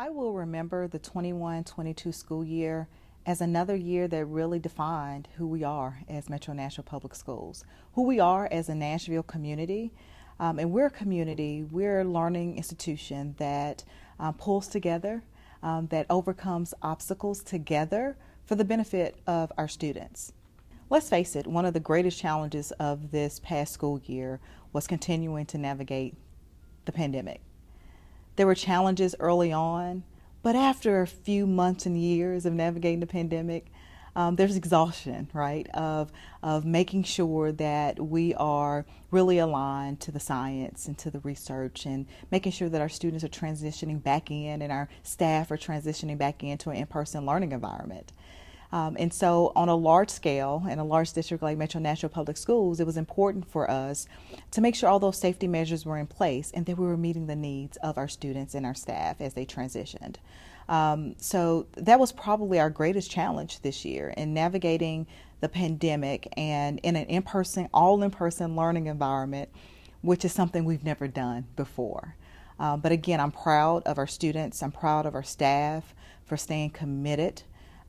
I will remember the 21-22 school year as another year that really defined who we are as Metro Nashville Public Schools, who we are as a Nashville community. And we're a community, we're a learning institution that pulls together, that overcomes obstacles together for the benefit of our students. Let's face it, one of the greatest challenges of this past school year was continuing to navigate the pandemic. There were challenges early on, but after a few months and years of navigating the pandemic, there's exhaustion, right, of making sure that we are really aligned to the science and to the research, and making sure that our students are transitioning back in and our staff are transitioning back into an in-person learning environment. And so on a large scale, in a large district like Metro Nashville Public Schools, it was important for us to make sure all those safety measures were in place and that we were meeting the needs of our students and our staff as they transitioned. So that was probably our greatest challenge this year in navigating the pandemic and in an all in-person learning environment, which is something we've never done before. But again, I'm proud of our students. I'm proud of our staff for staying committed.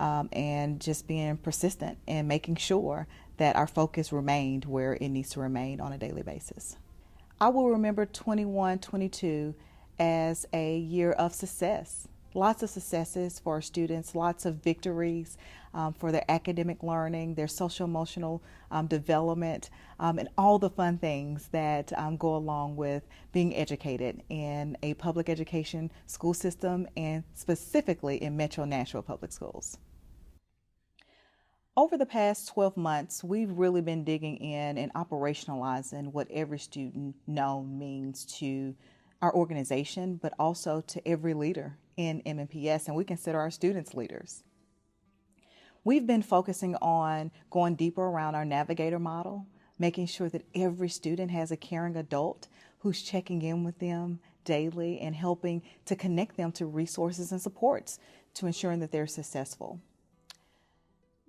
And just being persistent and making sure that our focus remained where it needs to remain on a daily basis. I will remember 21-22 as a year of success. Lots of successes for our students, lots of victories for their academic learning, their social-emotional development, and all the fun things that go along with being educated in a public education school system, and specifically in Metro Nashville Public Schools. Over the past 12 months, we've really been digging in and operationalizing what every student know means to our organization, but also to every leader in MNPS, and we consider our students leaders. We've been focusing on going deeper around our navigator model, making sure that every student has a caring adult who's checking in with them daily and helping to connect them to resources and supports to ensuring that they're successful.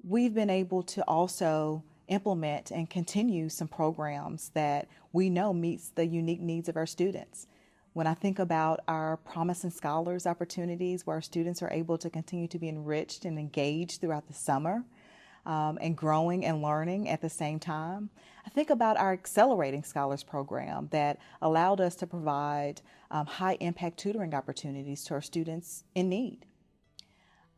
We've been able to also implement and continue some programs that we know meets the unique needs of our students. When I think about our Promising Scholars opportunities, where our students are able to continue to be enriched and engaged throughout the summer, and growing and learning at the same time, I think about our Accelerating Scholars program that allowed us to provide high impact tutoring opportunities to our students in need.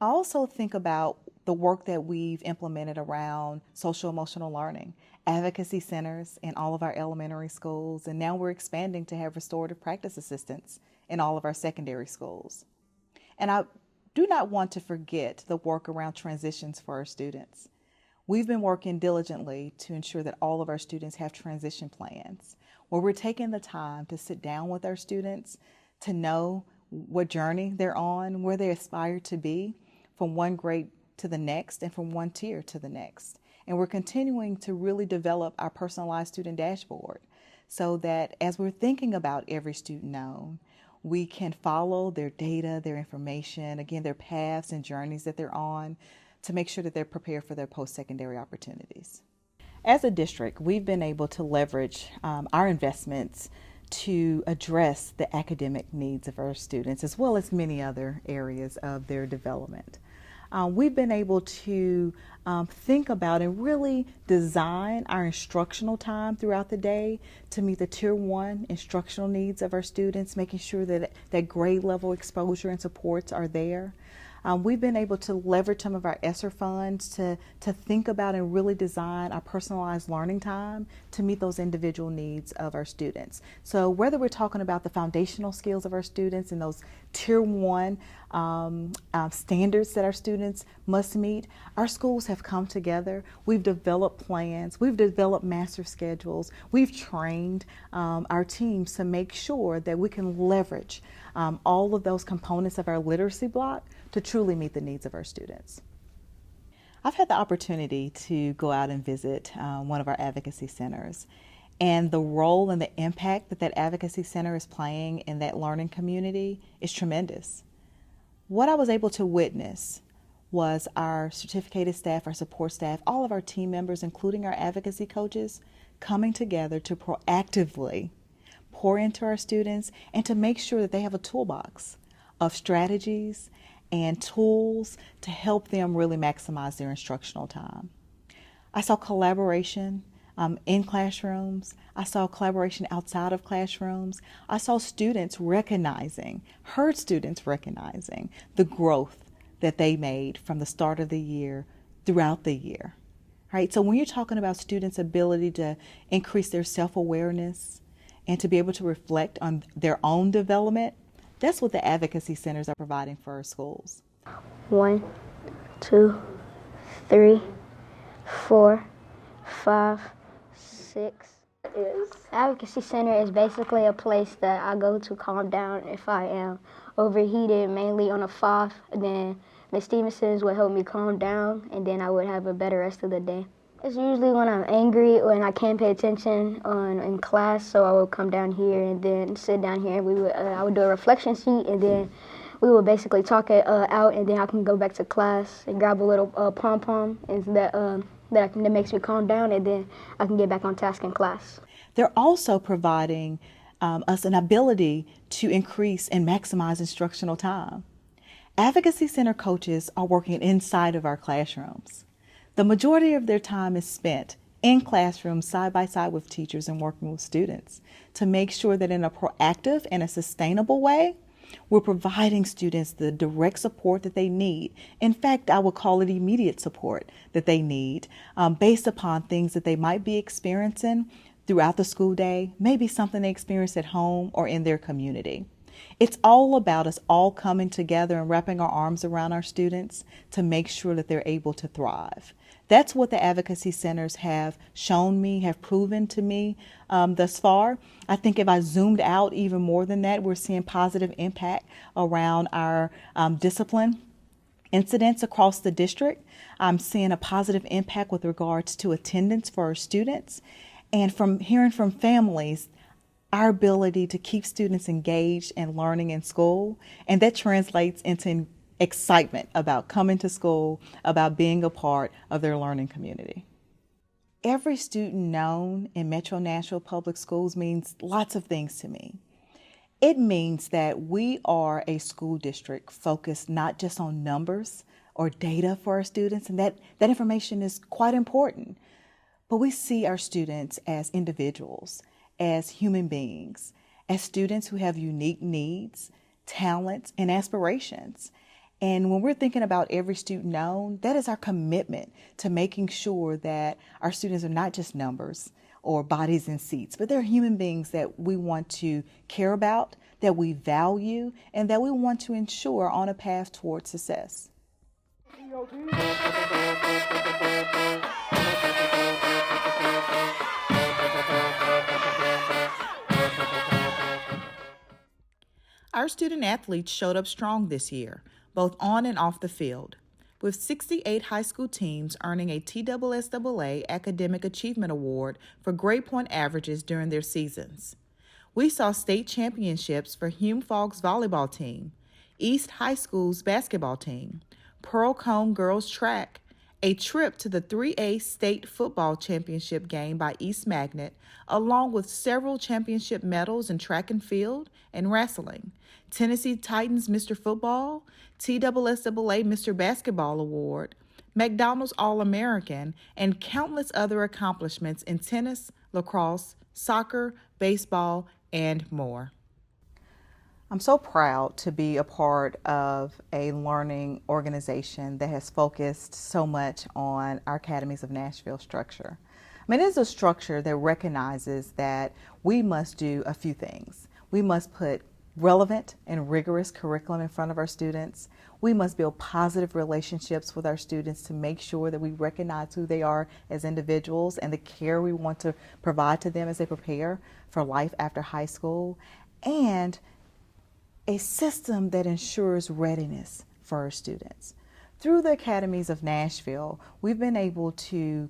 I also think about the work that we've implemented around social emotional learning, advocacy centers in all of our elementary schools, and now we're expanding to have restorative practice assistants in all of our secondary schools. And I do not want to forget the work around transitions for our students. We've been working diligently to ensure that all of our students have transition plans, where we're taking the time to sit down with our students to know what journey they're on, where they aspire to be from one grade to the next and from one tier to the next. And we're continuing to really develop our personalized student dashboard so that as we're thinking about every student known, we can follow their data, their information, again, their paths and journeys that they're on to make sure that they're prepared for their post-secondary opportunities. As a district, we've been able to leverage our investments to address the academic needs of our students, as well as many other areas of their development. We've been able to think about and really design our instructional time throughout the day to meet the Tier 1 instructional needs of our students, making sure that grade level exposure and supports are there. We've been able to leverage some of our ESSER funds to think about and really design our personalized learning time to meet those individual needs of our students. So whether we're talking about the foundational skills of our students and those Tier 1 standards that our students must meet, our schools have come together. We've developed plans, we've developed master schedules, we've trained our teams to make sure that we can leverage all of those components of our literacy block to truly meet the needs of our students. I've had the opportunity to go out and visit one of our advocacy centers, and the role and the impact that advocacy center is playing in that learning community is tremendous. What I was able to witness was our certificated staff, our support staff, all of our team members, including our advocacy coaches, coming together to proactively pour into our students and to make sure that they have a toolbox of strategies and tools to help them really maximize their instructional time. I saw collaboration in classrooms. I saw collaboration outside of classrooms. I saw heard students recognizing the growth that they made from the start of the year throughout the year. Right? So when you're talking about students' ability to increase their self-awareness and to be able to reflect on their own development, that's what the advocacy centers are providing for our schools. 1, 2, 3, 4, 5, 6. Advocacy Center is basically a place that I go to calm down if I am overheated, mainly on a 5. Then Ms. Stevenson's would help me calm down, and then I would have a better rest of the day. It's usually when I'm angry or when I can't pay attention in class, so I would come down here and then sit down here. I would do a reflection sheet, and then we would basically talk it out, and then I can go back to class and grab a little pom-pom and that makes me calm down, and then I can get back on task in class. They're also providing us an ability to increase and maximize instructional time. Advocacy Center coaches are working inside of our classrooms. The majority of their time is spent in classrooms side by side with teachers and working with students to make sure that in a proactive and a sustainable way, we're providing students the direct support that they need. In fact, I would call it immediate support that they need based upon things that they might be experiencing throughout the school day, maybe something they experience at home or in their community. It's all about us all coming together and wrapping our arms around our students to make sure that they're able to thrive. That's what the advocacy centers have shown me, have proven to me thus far. I think if I zoomed out even more than that, we're seeing positive impact around our discipline incidents across the district. I'm seeing a positive impact with regards to attendance for our students. And from hearing from families, our ability to keep students engaged and learning in school, and that translates into excitement about coming to school, about being a part of their learning community. Every student known in Metro Nashville Public Schools means lots of things to me. It means that we are a school district focused not just on numbers or data for our students, and that information is quite important. But we see our students as individuals, as human beings, as students who have unique needs, talents, and aspirations. And when we're thinking about every student known, that is our commitment to making sure that our students are not just numbers or bodies in seats, but they're human beings that we want to care about, that we value, and that we want to ensure are on a path towards success. Our student athletes showed up strong this year, both on and off the field, with 68 high school teams earning a TSSAA Academic Achievement Award for grade point averages during their seasons. We saw state championships for Hume Fogg's volleyball team, East High School's basketball team, Pearl Combe girls track, a trip to the 3A state football championship game by East Magnet, along with several championship medals in track and field and wrestling, Tennessee Titans Mr. Football, TSSAA Mr. Basketball Award, McDonald's All-American, and countless other accomplishments in tennis, lacrosse, soccer, baseball, and more. I'm so proud to be a part of a learning organization that has focused so much on our Academies of Nashville structure. I mean, it is a structure that recognizes that we must do a few things. We must put relevant and rigorous curriculum in front of our students. We must build positive relationships with our students to make sure that we recognize who they are as individuals and the care we want to provide to them as they prepare for life after high school, and a system that ensures readiness for our students. Through the Academies of Nashville, we've been able to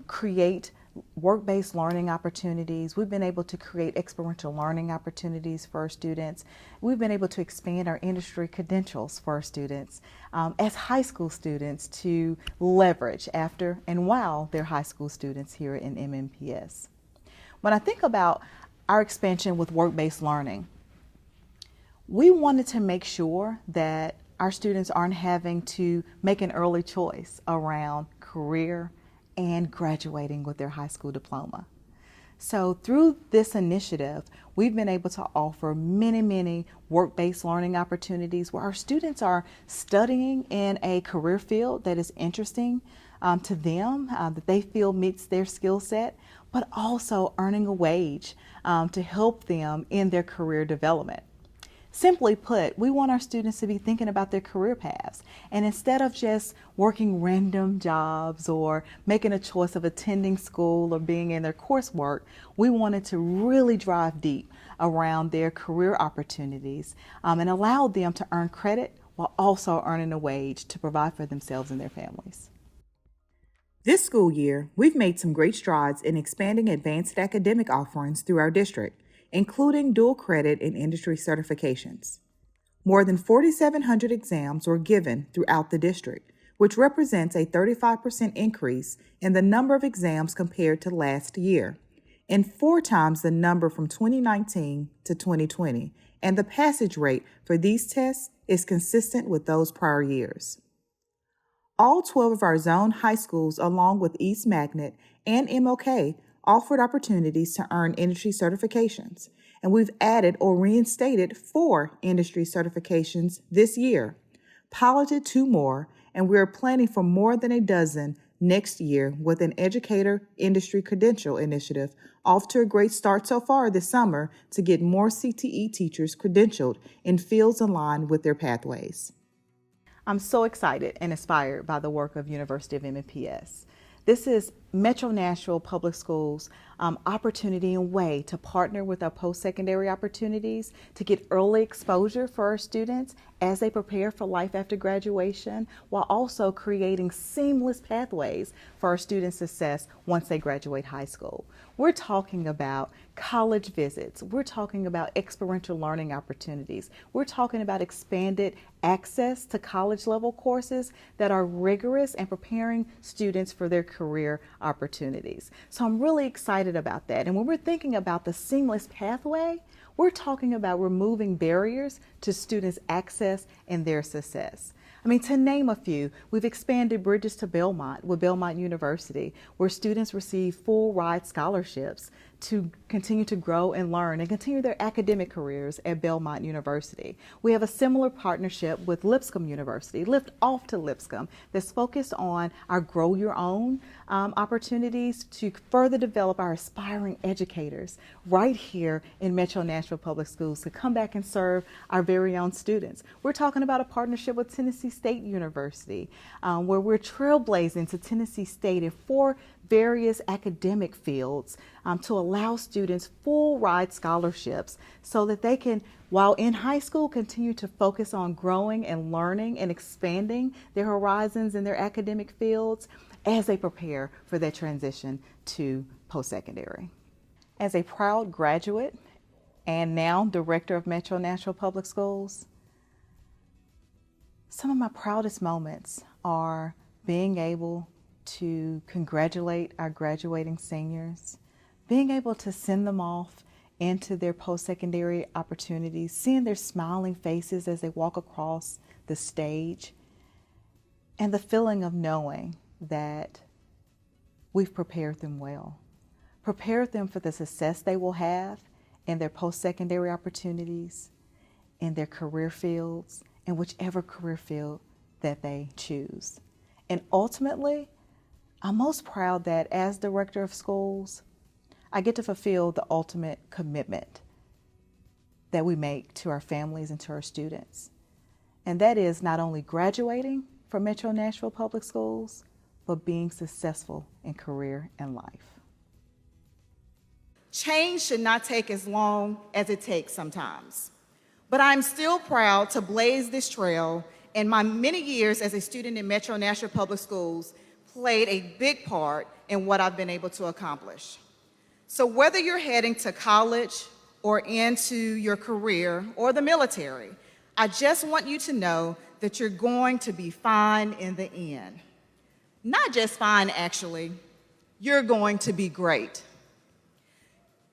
create work-based learning opportunities. We've been able to create experiential learning opportunities for our students. We've been able to expand our industry credentials for our students as high school students to leverage after and while they're high school students here in MNPS. When I think about our expansion with work-based learning, We wanted to make sure that our students aren't having to make an early choice around career and graduating with their high school diploma. So through this initiative, we've been able to offer many work-based learning opportunities where our students are studying in a career field that is interesting to them, that they feel meets their skill set, but also earning a wage to help them in their career development. Simply put, we want our students to be thinking about their career paths. And instead of just working random jobs or making a choice of attending school or being in their coursework, we wanted to really drive deep around their career opportunities and allow them to earn credit while also earning a wage to provide for themselves and their families. This school year, we've made some great strides in expanding advanced academic offerings through our district, including dual credit and industry certifications. More than 4,700 exams were given throughout the district, which represents a 35% increase in the number of exams compared to last year, and 4 times the number from 2019 to 2020, and the passage rate for these tests is consistent with those prior years. All 12 of our zone high schools, along with East Magnet and MLK, offered opportunities to earn industry certifications, and we've added or reinstated 4 industry certifications this year, piloted 2 more, and we are planning for more than a dozen next year with an educator industry credential initiative off to a great start so far this summer to get more CTE teachers credentialed in fields aligned with their pathways. I'm so excited and inspired by the work of University of MNPS. This is Metro Nashville Public Schools' opportunity and way to partner with our post-secondary opportunities to get early exposure for our students as they prepare for life after graduation, while also creating seamless pathways for our students' success once they graduate high school. We're talking about college visits. We're talking about experiential learning opportunities. We're talking about expanded access to college level courses that are rigorous and preparing students for their career opportunities. So I'm really excited about that. And when we're thinking about the seamless pathway, we're talking about removing barriers to students' access and their success. I mean, to name a few, we've expanded Bridges to Belmont with Belmont University, where students receive full ride scholarships to continue to grow and learn and continue their academic careers at Belmont University. We have a similar partnership with Lipscomb University, Lift Off to Lipscomb, that's focused on our Grow Your Own opportunities to further develop our aspiring educators right here in Metro Nashville Public Schools to come back and serve our very own students. We're talking about a partnership with Tennessee State University, where we're trailblazing to Tennessee State in 4 various academic fields to allow students full ride scholarships so that they can, while in high school, continue to focus on growing and learning and expanding their horizons in their academic fields as they prepare for their transition to post-secondary. As a proud graduate and now director of Metro Nashville Public Schools, some of my proudest moments are being able to congratulate our graduating seniors, being able to send them off into their post-secondary opportunities, seeing their smiling faces as they walk across the stage, and the feeling of knowing that we've prepared them well, prepared them for the success they will have in their post-secondary opportunities, in their career fields, in whichever career field that they choose. And ultimately, I'm most proud that as director of schools, I get to fulfill the ultimate commitment that we make to our families and to our students. And that is not only graduating from Metro Nashville Public Schools, but being successful in career and life. Change should not take as long as it takes sometimes. But I'm still proud to blaze this trail, and my many years as a student in Metro Nashville Public Schools played a big part in what I've been able to accomplish. So whether you're heading to college or into your career or the military, I just want you to know that you're going to be fine in the end. Not just fine, actually. You're going to be great.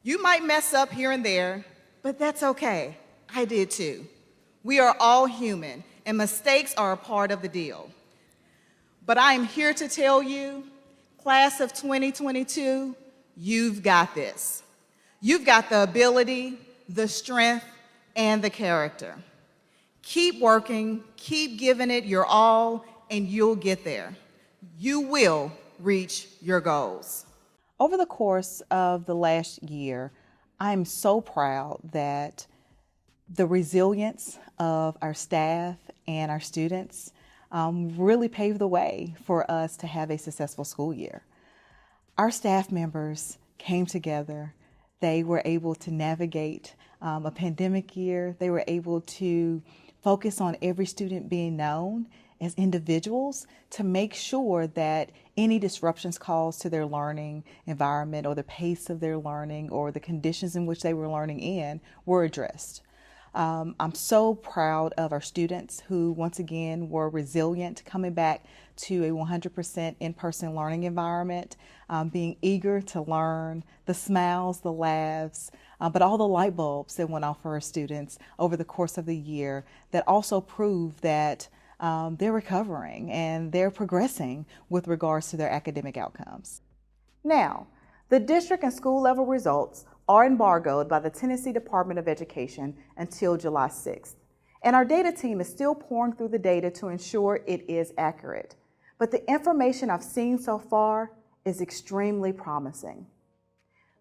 You might mess up here and there, but that's okay. I did too. We are all human, and mistakes are a part of the deal. But I am here to tell you, class of 2022, you've got this. You've got the ability, the strength, and the character. Keep working, keep giving it your all, and you'll get there. You will reach your goals. Over the course of the last year, I'm so proud that the resilience of our staff and our students really paved the way for us to have a successful school year. Our staff members came together. They were able to navigate a pandemic year. They were able to focus on every student being known as individuals to make sure that any disruptions caused to their learning environment or the pace of their learning or the conditions in which they were learning in were addressed. I'm so proud of our students who, once again, were resilient, coming back to a 100% in-person learning environment, being eager to learn, the smiles, the laughs, but all the light bulbs that went off for our students over the course of the year that also proved that they're recovering and they're progressing with regards to their academic outcomes. Now, the district and school level results are embargoed by the Tennessee Department of Education until July 6th. And our data team is still pouring through the data to ensure it is accurate. But the information I've seen so far is extremely promising.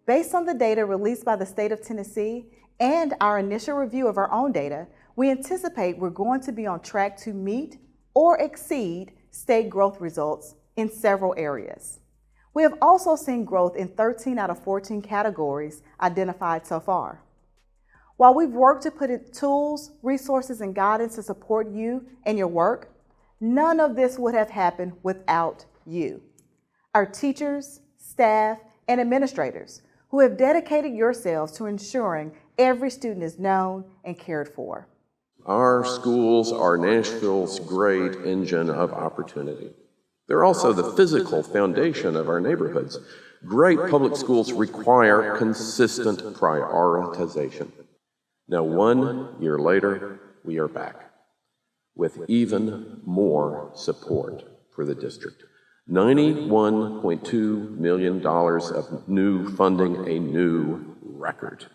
Based on the data released by the state of Tennessee and our initial review of our own data, we anticipate we're going to be on track to meet or exceed state growth results in several areas. We have also seen growth in 13 out of 14 categories identified so far. While we've worked to put in tools, resources, and guidance to support you and your work, none of this would have happened without you. Our teachers, staff, and administrators who have dedicated yourselves to ensuring every student is known and cared for. Our schools are Nashville's great engine of opportunity. They're also the physical foundation of our neighborhoods. Great public schools require consistent prioritization. Now, 1 year later, we are back with even more support for the district. $91.2 million of new funding, a new record.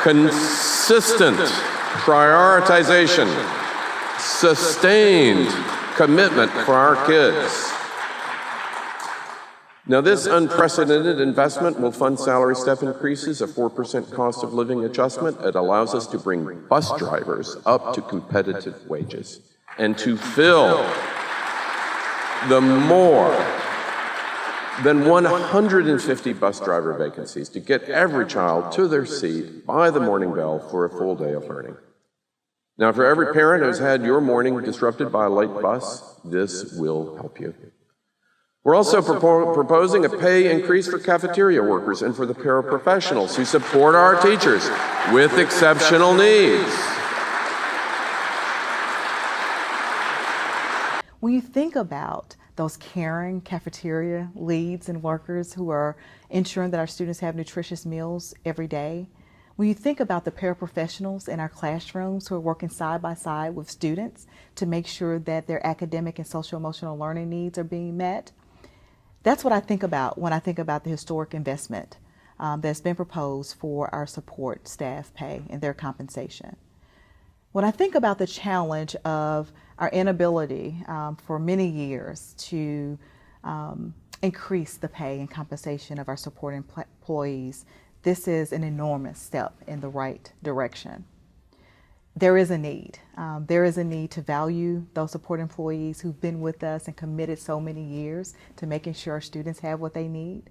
Consistent prioritization, sustained commitment for our kids. Now, this unprecedented investment will fund salary step increases, a 4% cost of living adjustment. It allows us to bring bus drivers up to competitive wages and to fill the more than 150 bus driver vacancies to get every child to their seat by the morning bell for a full day of learning. Now, for every parent who's had your morning disrupted by a late bus, this will help you. We're also proposing a pay increase for cafeteria workers and for the paraprofessionals who support our teachers with exceptional needs. When you think about those caring cafeteria leads and workers who are ensuring that our students have nutritious meals every day, when you think about the paraprofessionals in our classrooms who are working side by side with students to make sure that their academic and social-emotional learning needs are being met, that's what I think about when I think about the historic investment that's been proposed for our support staff pay and their compensation. When I think about the challenge of our inability for many years to increase the pay and compensation of our support employees, this is an enormous step in the right direction. There is a need. There is a need to value those support employees who've been with us and committed so many years to making sure our students have what they need.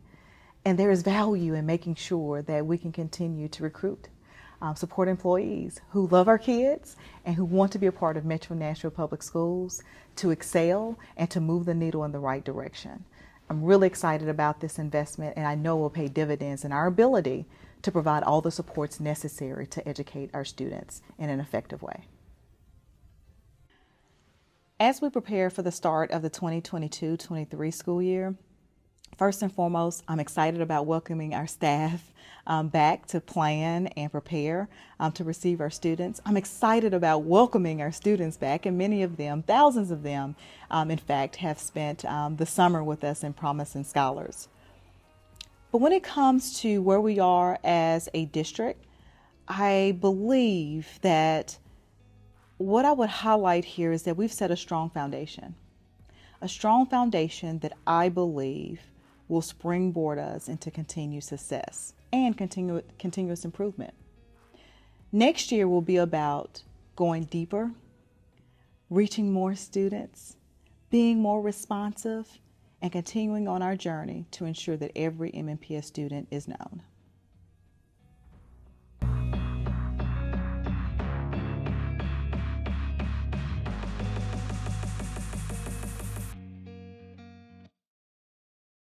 And there is value in making sure that we can continue to recruit support employees who love our kids and who want to be a part of Metro Nashville Public Schools to excel and to move the needle in the right direction. I'm really excited about this investment, and I know it will pay dividends in our ability to provide all the supports necessary to educate our students in an effective way. As we prepare for the start of the 2022-23 school year, First and foremost, I'm excited about welcoming our staff back to plan and prepare to receive our students. I'm excited about welcoming our students back, and many of them, thousands of them, in fact, have spent the summer with us in Promising Scholars. But when it comes to where we are as a district, I believe that what I would highlight here is that we've set a strong foundation that I believe will springboard us into continued success and continuous improvement. Next year will be about going deeper, reaching more students, being more responsive, and continuing on our journey to ensure that every MNPS student is known.